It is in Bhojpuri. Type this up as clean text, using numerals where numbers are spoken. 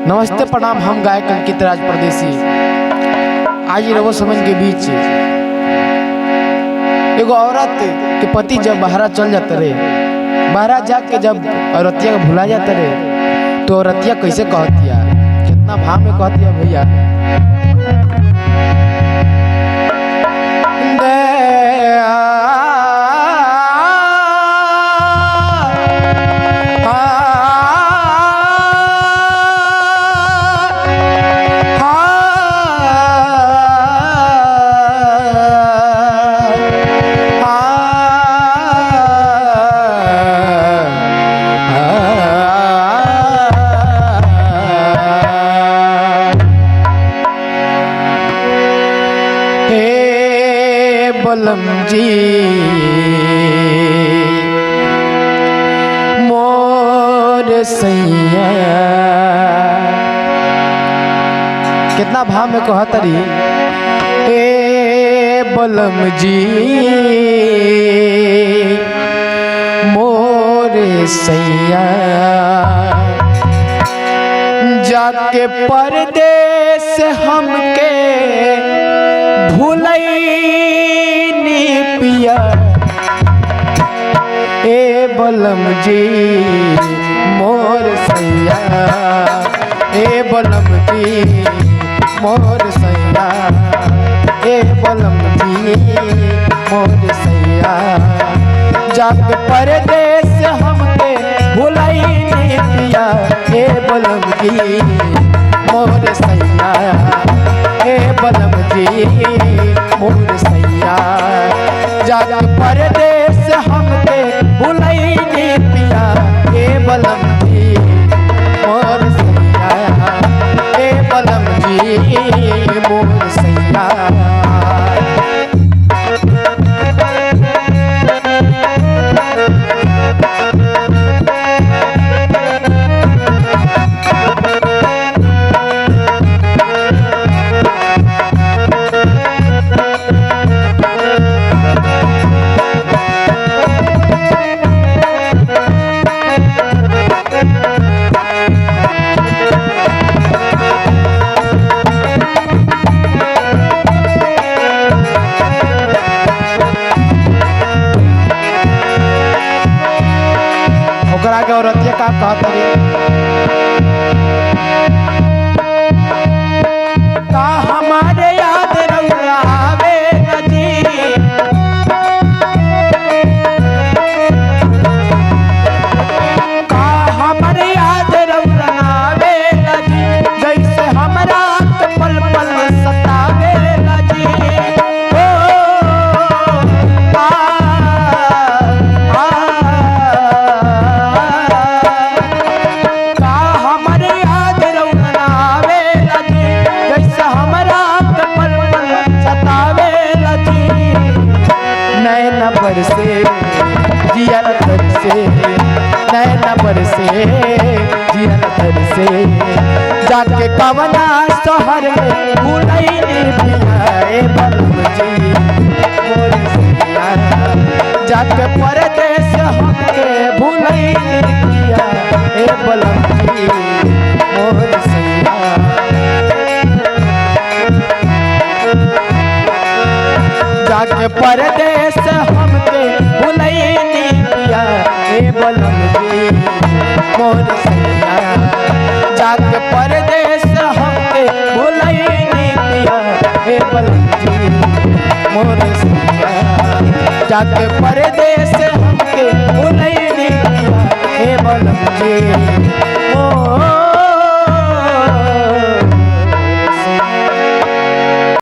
नमस्ते प्रणाम, हम गायक अंकित राज परदेसी। आज रवो समझ के बीच एगो औरत के पति जब बाहर चल जाते रहे, बाहर जाके जब औरतिया को भुला जाते रहे, तो औरतिया कैसे कहतिया, कितना भाव में कहतिया भैया। बलम जी मोर सैया, कितना भाव में कहतरी। हे बलम जी मोर सैया, जाके परदेस हमके भूलैनी पिया। ए बलम जी मोर सैया, ए बलम जी मोर सैया, ए बलम जी मोर सैया, जाके परदेस हमके भूलैनी पिया। ए बलम जी मोर सैया, ए बलम जी मोर सैया, जाके परदेस हमके भुलैनी पिया। ए बलम जी मोर सैया, ए बलम जी मोर सैया। ओकरा के औरतिया का कहतरी, का हमारे याद रउआवे नजी, का हमारे याद रउआवे नजी, जैसे हमरा पल पल सतावे नजी। नैना बरसे जिया तरसे, नैना बरसे जिया तरसे, जाके कवना शहर में भूलैनी पिया। ए बलम जी मोर सैया, जाके परदेस हमके भूलैनी पिया। ए बलम जी मोर सैया, जाके परदेस हमके भुलैनी पिया। ए बलम जी मोर सैया, जाके परदेस हमके भुलैनी पिया। ए बलम जी मोर सैया, जाके परदेस हमके भुलैनी पिया। ए बलम जी